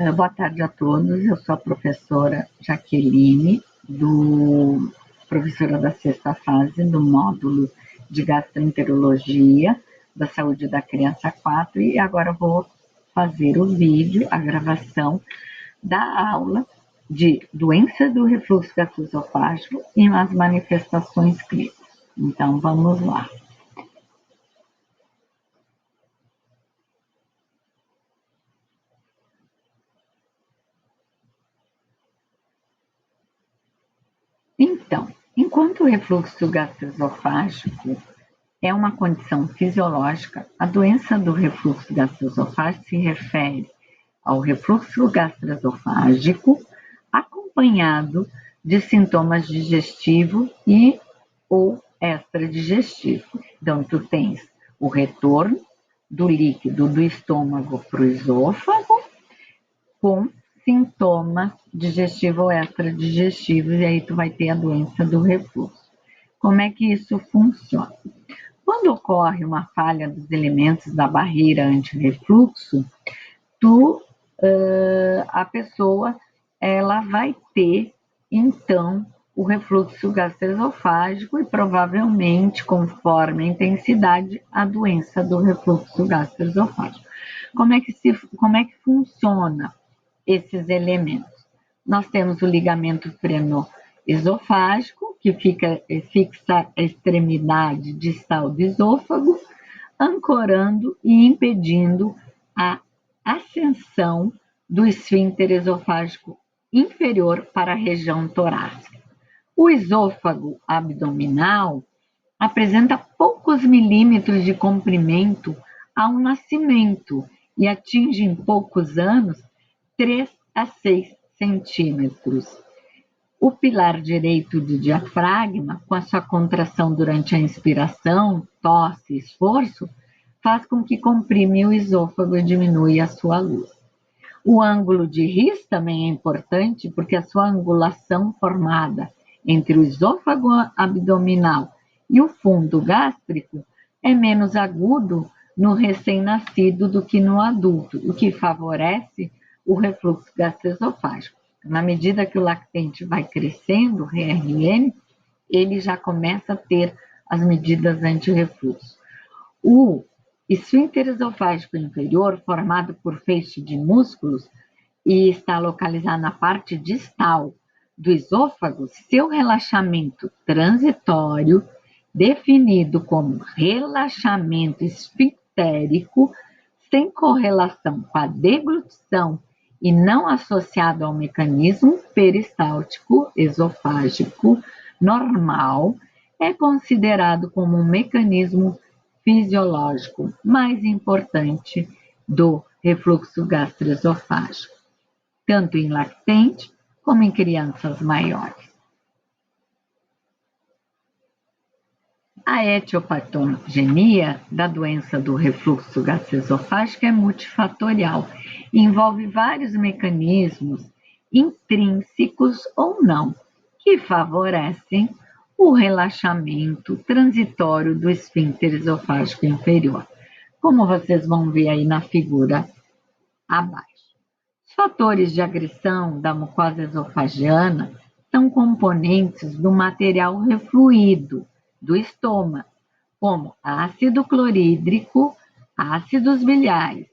Boa tarde a todos, eu sou a professora Jaqueline, professora da sexta fase do módulo de gastroenterologia da saúde da criança 4, e agora vou fazer o vídeo, a gravação da aula de doença do refluxo gastroesofágico e as manifestações clínicas. Então, vamos lá. Então, enquanto o refluxo gastroesofágico é uma condição fisiológica, a doença do refluxo gastroesofágico se refere ao refluxo gastroesofágico acompanhado de sintomas digestivos e ou extradigestivo. Então, tu tens o retorno do líquido do estômago para o esôfago com sintomas digestivos ou extradigestivos, e aí tu vai ter a doença do refluxo. Como é que isso funciona? Quando ocorre uma falha dos elementos da barreira anti-refluxo, a pessoa ela vai ter, então, o refluxo gastroesofágico e provavelmente, conforme a intensidade, a doença do refluxo gastroesofágico. Como é que funciona esses elementos? Nós temos o ligamento freno-esofágico, que fixa a extremidade distal do esôfago, ancorando e impedindo a ascensão do esfíncter esofágico inferior para a região torácica. O esôfago abdominal apresenta poucos milímetros de comprimento ao nascimento e atinge em poucos anos 3 a 6 centímetros. O pilar direito do diafragma, com a sua contração durante a inspiração, tosse e esforço, faz com que comprime o esôfago e diminui a sua luz. O ângulo de His também é importante porque a sua angulação formada entre o esôfago abdominal e o fundo gástrico é menos agudo no recém-nascido do que no adulto, o que favorece o refluxo gastroesofágico. Na medida que o lactente vai crescendo, o RRM, ele já começa a ter as medidas anti-refluxo. O esfíncter esofágico inferior, formado por feixe de músculos e está localizado na parte distal do esôfago, seu relaxamento transitório, definido como relaxamento esfinctérico, sem correlação com a deglutição e não associado ao mecanismo peristáltico esofágico normal, é considerado como um mecanismo fisiológico mais importante do refluxo gastroesofágico, tanto em lactente como em crianças maiores. A etiopatogenia da doença do refluxo gastroesofágico é multifatorial e envolve vários mecanismos intrínsecos ou não, que favorecem o relaxamento transitório do esfíncter esofágico inferior, como vocês vão ver aí na figura abaixo. Os fatores de agressão da mucosa esofagiana são componentes do material refluído do estômago, como ácido clorídrico, ácidos biliares.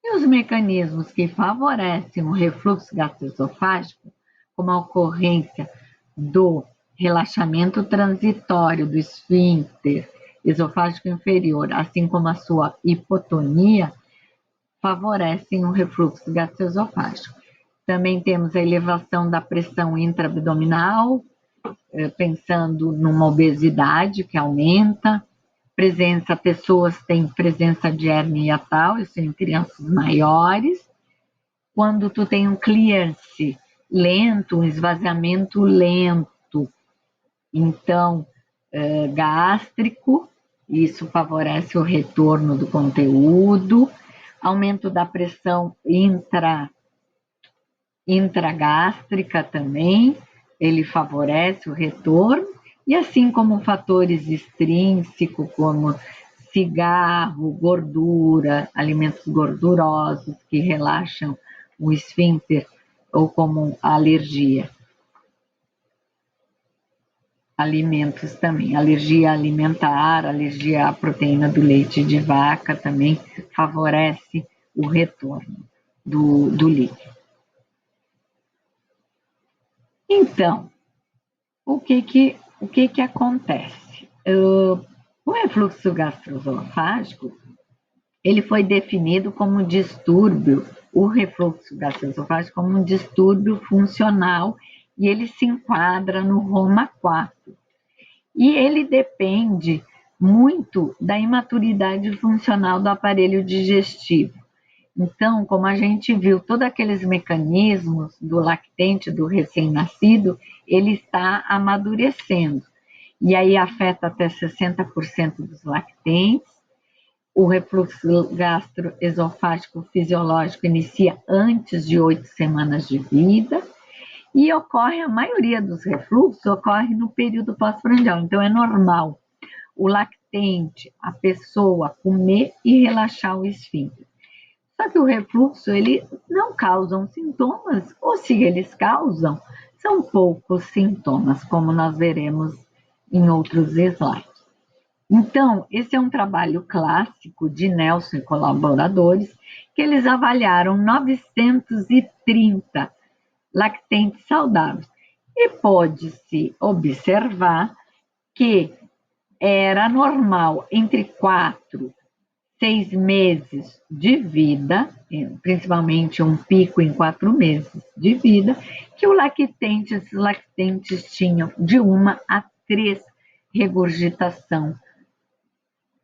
E os mecanismos que favorecem o refluxo gastroesofágico, como a ocorrência do relaxamento transitório do esfíncter esofágico inferior, assim como a sua hipotonia, favorecem o refluxo gastroesofágico. Também temos a elevação da pressão intraabdominal, pensando numa obesidade que aumenta, pessoas têm presença de hérnia hiatal, isso em crianças maiores. Quando tu tem um clearance lento, um esvaziamento lento, então gástrico, isso favorece o retorno do conteúdo, aumento da pressão intragástrica também, ele favorece o retorno, e assim como fatores extrínsecos, como cigarro, gordura, alimentos gordurosos que relaxam o esfíncter ou como alergia. Alimentos também, alergia alimentar, alergia à proteína do leite de vaca também favorece o retorno do líquido. Então, o que acontece? O refluxo gastroesofágico, ele foi definido como distúrbio, o refluxo gastroesofágico como um distúrbio funcional, e ele se enquadra no Roma 4. E ele depende muito da imaturidade funcional do aparelho digestivo. Então, como a gente viu, todos aqueles mecanismos do lactente, do recém-nascido, ele está amadurecendo. E aí afeta até 60% dos lactentes. O refluxo gastroesofágico fisiológico inicia antes de 8 semanas de vida. E ocorre, a maioria dos refluxos ocorre no período pós-prandial. Então, é normal o lactente, a pessoa, comer e relaxar o esfíncter. Só que o refluxo, ele não causam sintomas, ou se eles causam, são poucos sintomas, como nós veremos em outros slides. Então, esse é um trabalho clássico de Nelson e colaboradores, que eles avaliaram 930 lactentes saudáveis. E pode-se observar que era normal entre 4 6 meses de vida, principalmente um pico em 4 meses de vida, que esses lactentes tinham de 1 a 3 regurgitação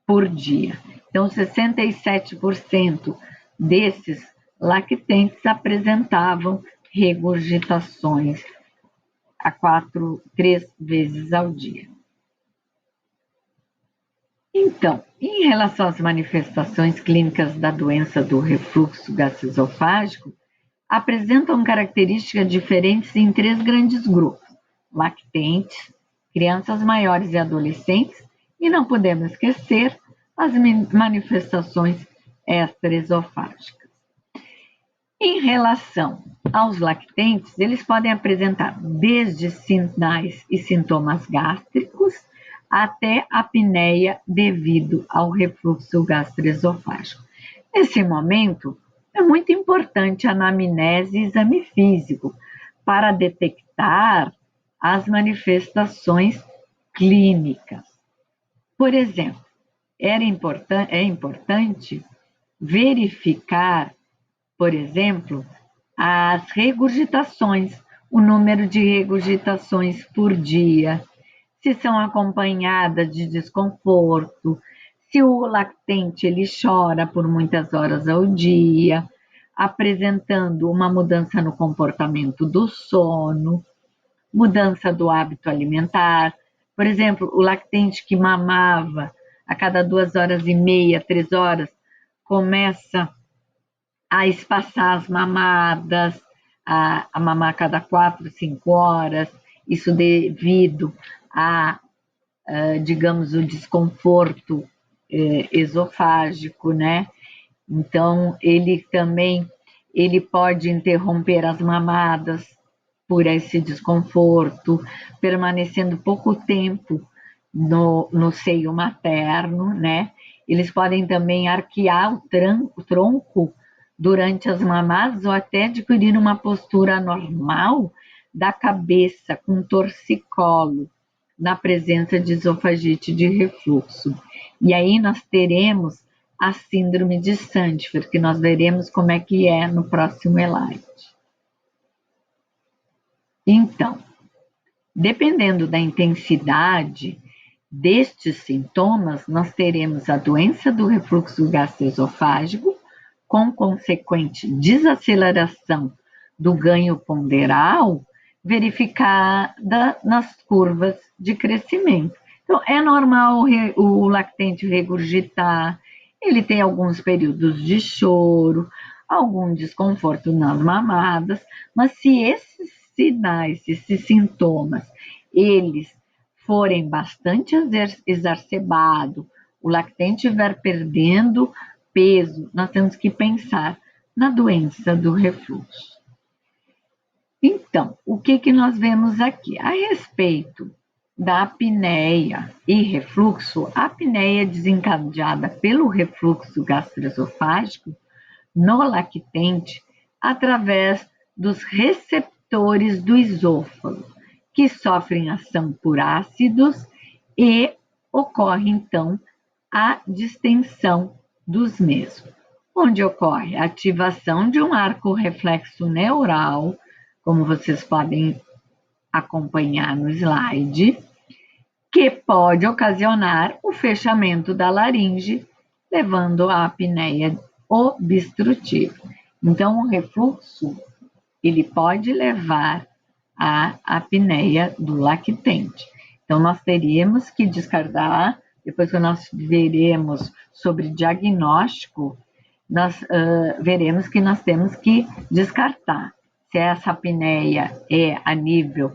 por dia. Então, 67% desses lactentes apresentavam regurgitações a 3 vezes ao dia. Então, em relação às manifestações clínicas da doença do refluxo gastroesofágico, apresentam características diferentes em 3 grandes grupos: lactentes, crianças maiores e adolescentes, e não podemos esquecer as manifestações extraesofágicas. Em relação aos lactentes, eles podem apresentar desde sinais e sintomas gástricos até apneia devido ao refluxo gastroesofágico. Nesse momento, é muito importante a anamnese e exame físico para detectar as manifestações clínicas. Por exemplo, é importante verificar, por exemplo, as regurgitações, o número de regurgitações por dia, se são acompanhadas de desconforto, se o lactente ele chora por muitas horas ao dia, apresentando uma mudança no comportamento do sono, mudança do hábito alimentar. Por exemplo, o lactente que mamava a cada 2h30, 3 horas, começa a espaçar as mamadas, a mamar a cada 4, 5 horas, isso devido a, digamos, o desconforto esofágico, né? Então, ele pode interromper as mamadas por esse desconforto, permanecendo pouco tempo no seio materno, né? Eles podem também arquear o tronco durante as mamadas ou até adquirir uma postura normal da cabeça com torcicolo na presença de esofagite de refluxo. E aí nós teremos a síndrome de Sandfer, que nós veremos como é que é no próximo slide. Então, dependendo da intensidade destes sintomas, nós teremos a doença do refluxo gastroesofágico, com consequente desaceleração do ganho ponderal, verificada nas curvas de crescimento. Então, é normal o lactente regurgitar, ele tem alguns períodos de choro, algum desconforto nas mamadas, mas se esses sinais, esses sintomas, eles forem bastante exacerbados, o lactente estiver perdendo peso, nós temos que pensar na doença do refluxo. Então, o que nós vemos aqui? A respeito da apneia e refluxo, a apneia desencadeada pelo refluxo gastroesofágico no lactente através dos receptores do esôfago, que sofrem ação por ácidos e ocorre então a distensão dos mesmos, onde ocorre a ativação de um arco reflexo neural, como vocês podem acompanhar no slide, que pode ocasionar o fechamento da laringe, levando à apneia obstrutiva. Então, o refluxo, ele pode levar à apneia do lactente. Então, nós teríamos que descartar, depois que nós veremos sobre diagnóstico, nós veremos que nós temos que descartar se essa apneia é a nível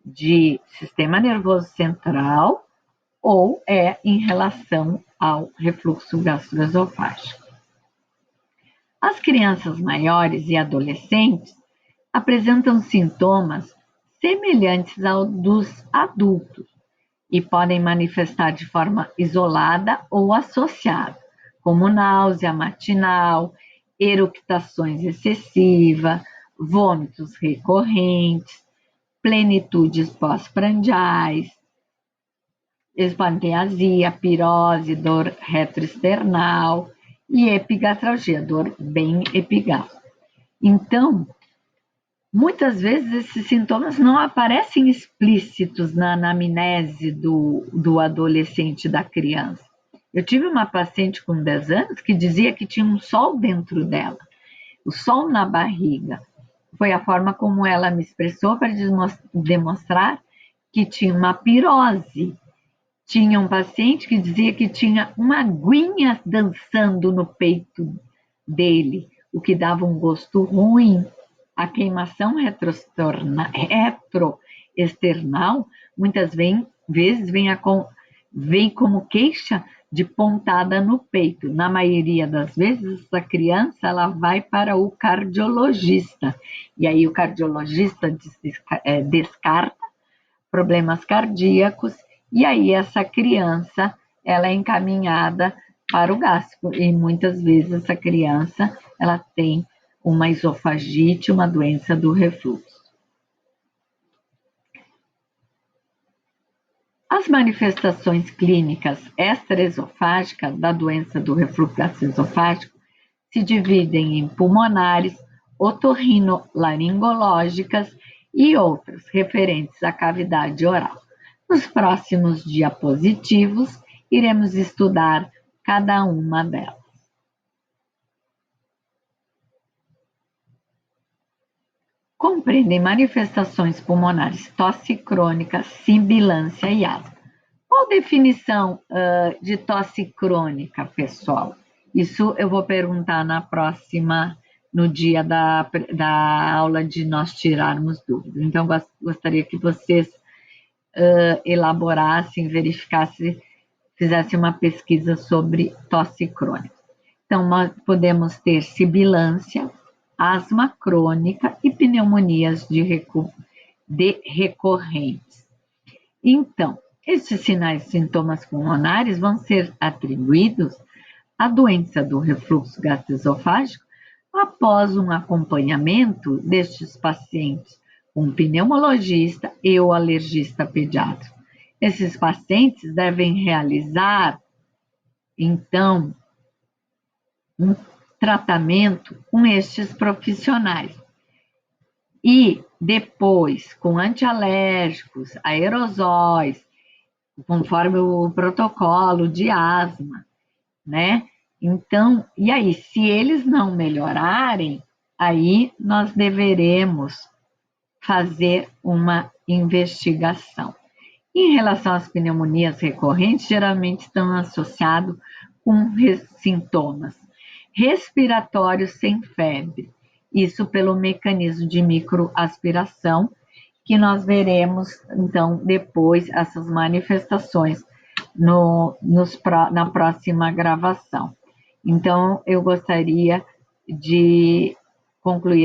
de sistema nervoso central ou é em relação ao refluxo gastroesofágico. As crianças maiores e adolescentes apresentam sintomas semelhantes aos dos adultos e podem manifestar de forma isolada ou associada, como náusea matinal, eructações excessivas, vômitos recorrentes, plenitudes pós-prandiais, eles podem ter azia, pirose, dor retroesternal e epigastralgia, dor bem epigástrica. Então, muitas vezes esses sintomas não aparecem explícitos na anamnese do adolescente, da criança. Eu tive uma paciente com 10 anos que dizia que tinha um sol dentro dela, o sol na barriga. Foi a forma como ela me expressou para demonstrar que tinha uma pirose. Tinha um paciente que dizia que tinha uma aguinha dançando no peito dele, o que dava um gosto ruim. A queimação retroesternal muitas vezes vem como queixa de pontada no peito. Na maioria das vezes, essa criança ela vai para o cardiologista. E aí o cardiologista descarta problemas cardíacos, e aí essa criança ela é encaminhada para o gastro, e muitas vezes essa criança ela tem uma esofagite, uma doença do refluxo. As manifestações clínicas extraesofágicas da doença do refluxo gastroesofágico se dividem em pulmonares, otorrinolaringológicas e outras referentes à cavidade oral. Nos próximos diapositivos, iremos estudar cada uma delas. Compreendem manifestações pulmonares tosse crônica, sibilância e asma. Qual a definição de tosse crônica, pessoal? Isso eu vou perguntar no dia da aula de nós tirarmos dúvidas. Então, gostaria que vocês elaborassem, verificassem, fizessem uma pesquisa sobre tosse crônica. Então, nós podemos ter sibilância, asma crônica e pneumonias recorrentes. Então, estes sinais e sintomas pulmonares vão ser atribuídos à doença do refluxo gastroesofágico após um acompanhamento destes pacientes com um pneumologista e o alergista pediátrico. Esses pacientes devem realizar, então, um tratamento com estes profissionais. E depois, com antialérgicos, aerosóis, conforme o protocolo de asma, né? Então, e aí, se eles não melhorarem, aí nós deveremos fazer uma investigação. Em relação às pneumonias recorrentes, geralmente estão associados com sintomas respiratórios sem febre, isso pelo mecanismo de microaspiração, que nós veremos, então, depois essas manifestações na próxima gravação. Então, eu gostaria de concluir